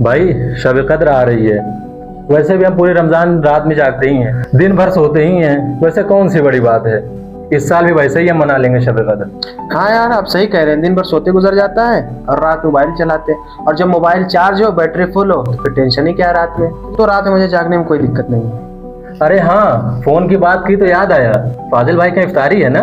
भाई शब कद्र आ रही है, वैसे भी हम पूरे रमजान रात में जागते ही हैं, दिन भर सोते ही हैं, वैसे कौन सी बड़ी बात है। इस साल भी वैसे ही हम मना लेंगे शब कद्र। हाँ यार आप सही कह रहे हैं, दिन भर सोते गुजर जाता है और रात मोबाइल चलाते हैं, और जब मोबाइल चार्ज हो बैटरी फुल हो तो फिर टेंशन ही क्या है रात में। तो रात में मुझे जागने में कोई दिक्कत नहीं है। अरे हाँ, फोन की बात की तो याद आया, फाजिल भाई का इफ्तारी है ना।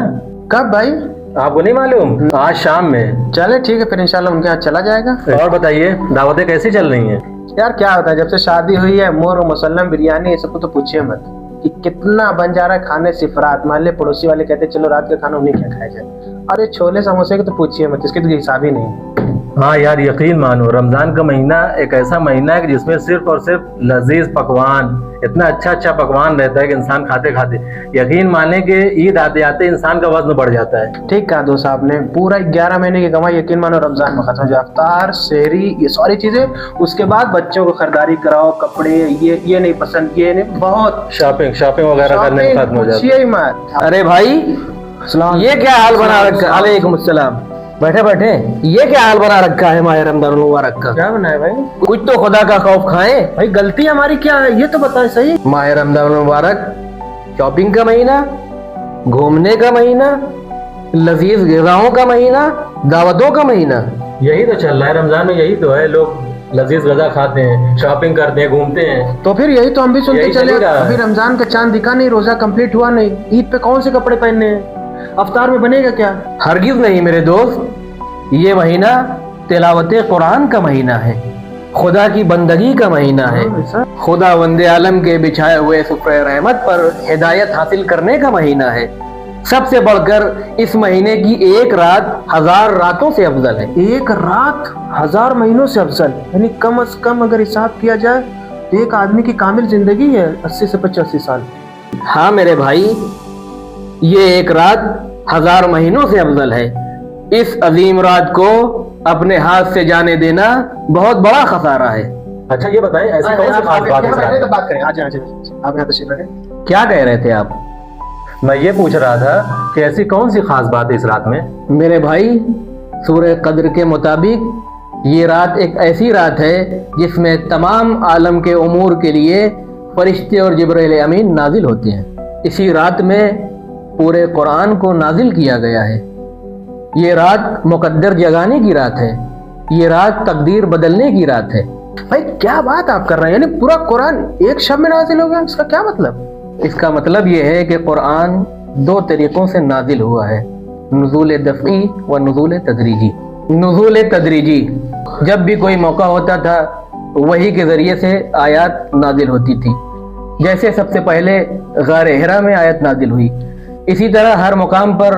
कब भाई? आपको नहीं मालूम? आज शाम में। चले ठीक है फिर इंशाल्लाह उनके यहाँ चला जाएगा। और बताइए दावतें कैसी चल रही हैं? यार क्या होता है, जब से शादी हुई है मोर मुसल्लम बिरयानी ये सब को तो पूछिए मत कि कितना बन जा रहा है खाने सिफरात। मान ले पड़ोसी वाले कहते चलो रात का खाना उन्हीं क्या खाया जाए, और ये छोले समोसे को तो पूछिए मत, इसके तो हिसाब ही नहीं। हाँ यार यकीन मानो, रमजान का महीना एक ऐसा महीना है कि जिसमें सिर्फ और सिर्फ लजीज पकवान, इतना अच्छा पकवान रहता है कि इंसान खाते खाते यकीन माने कि ईद आते आते इंसान का वजन बढ़ जाता है। ठीक कहा दोस्त आपने, पूरा 11 महीने की कमाई यकीन मानो रमजान में खत्म हो जाए। अफ्तार शहरी ये सारी चीजें, उसके बाद बच्चों को खरीदारी कराओ, कपड़े ये नहीं पसंद, ये नहीं, बहुत शॉपिंग वगैरह करने में खत्म हो जाता है। मत। अरे भाई ये क्या हाल बना रखा है? अलैकुम अस्सलाम। बैठे बैठे ये क्या हाल बना रखा है माह रमजान मुबारक का? क्या बनाया भाई? कुछ तो खुदा का खौफ खाएं। भाई गलती हमारी क्या है ये तो बताएं सही। माह रमजान मुबारक शॉपिंग का महीना, घूमने का महीना, लजीज ग़िज़ाओं का महीना, दावतों का महीना। यही तो चल रहा है रमजान में, यही तो है, लोग लजीज गजा खाते हैं, शॉपिंग करते हैं, घूमते हैं। तो फिर यही तो हम भी सुनते यही चले। चल रहा है। अभी रमजान का चांद दिखा नहीं, रोजा कंप्लीट हुआ नहीं, ईद पे कौन से कपड़े पहनने हैं, अफ्तार में बनेगा क्या? हरगिज नहीं मेरे दोस्त, ये महीना तिलावत कुरान का महीना है, खुदा की बंदगी का महीना है, खुदा वंदे आलम के बिछाए हुए सुफ्रे रहमत पर हिदायत हासिल करने का महीना है। सबसे बढ़कर इस महीने की एक रात 1000 रातों से अफजल है। एक रात 1000 महीनों से अफजल, यानी कम से कम अगर हिसाब किया जाए तो एक आदमी की कामिल जिंदगी है 80 से 85 साल। हाँ मेरे भाई, ये एक रात 1000 महीनों से अफजल है। इस अजीम रात को अपने हाथ से जाने देना बहुत बड़ा खसारा है। अच्छा ये बताएं ऐसी कौन सी खास बात है इस रात में? बात करें, आज आप यहाँ तशरीफ रखें। क्या कह रहे थे आप? मैं ये पूछ रहा था कि ऐसी कौन सी खास बात है इस रात में? मेरे भाई सूरह कद्र के मुताबिक ये रात एक ऐसी रात है जिसमें तमाम आलम के उमूर के लिए फरिश्ते और जिब्रील अमीन नाजिल होते हैं। इसी रात में पूरे कुरान को नाजिल किया गया है। ये रात मुकद्दर जगाने की रात है, ये रात तकदीर बदलने की रात है। भाई क्या बात आप कर रहे हैं, यानी पूरा कुरान एक शब में नाजिल हो गया, इसका क्या मतलब? इसका मतलब ये है कि कुरान 2 तरीकों से नाजिल हुआ है, नुज़ूल दफ़ई व नुज़ूल तदरीजी। नुज़ूल तदरीजी जब भी कोई मौका होता था वही के जरिए से आयत नाजिल होती थी। जैसे सबसे पहले गार हिरा में आयत नाजिल हुई, इसी तरह हर मुकाम पर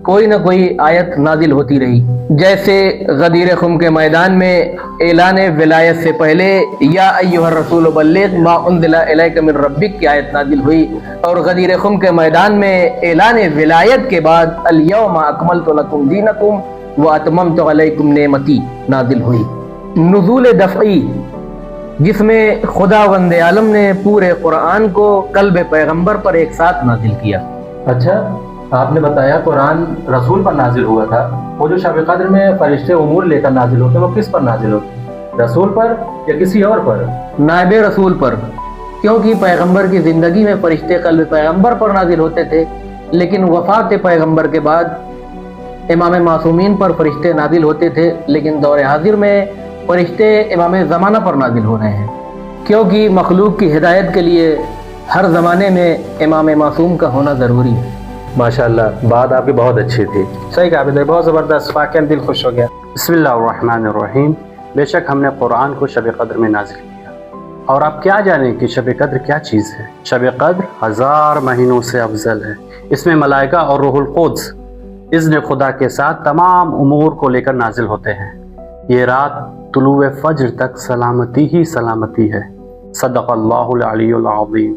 कोई न कोई आयत नाजिल होती रही। जैसे गदीर खुम के मैदान में ऐलान विलायत से पहले या अय्युहर रसूल बल्लिग मा उन्ज़िला इलैका मिन रब्बिक की आयत नाजिल हुई, और गदीर खुम के मैदान में ऐलान विलायत के बाद अल यौमा अकमलतु लकुम दीनकुम व अतममतु अलैकुम नेमती नाजिल हुई। नुज़ूल दफ़ई जिसमें खुदा वंदे आलम ने पूरे कुरान को कल्ब पैगंबर पर एक साथ नाजिल किया। अच्छा आपने बताया कुरान रसूल पर नाजिल हुआ था, वो जो शब कद्र में फरिश्ते उमूर लेकर नाजिल होते हैं वो किस पर नाजिल होते? रसूल पर या किसी और पर? नायब रसूल पर, क्योंकि पैगंबर की जिंदगी में फरिश्ते कल्ब पैगंबर पर नाजिल होते थे, लेकिन वफात पैगंबर के बाद इमाम मासूमीन पर फरिश्ते नाजिल होते थे, लेकिन दौर हाजिर में फरिश्ते इमाम ज़माना पर नाजिल हो रहे हैं, क्योंकि मखलूक की हिदायत के लिए हर ज़माने में इमाम मासूम का होना ज़रूरी है। माशाअल्लाह, बात आपकी बहुत अच्छी थी। सही कहा बेटा, बहुत ज़बरदस्त, वाकई दिल खुश हो गया। बिस्मिल्लाहिर्रहमानिर्रहीम। बेशक हमने कुरान को शब कद्र में नाजिल किया, और आप क्या जानें कि शब कद्र क्या चीज़ है। शब कद्र 1000 महीनों से अफजल है। इसमें मलाइका और रूहुल कुद्स इज़्न खुदा के साथ तमाम उमूर को लेकर नाजिल होते हैं। ये रात तुलुए फज्र तक सलामती ही सलामती है। सदक़ल्लाहुल अलीयुल अज़ीम।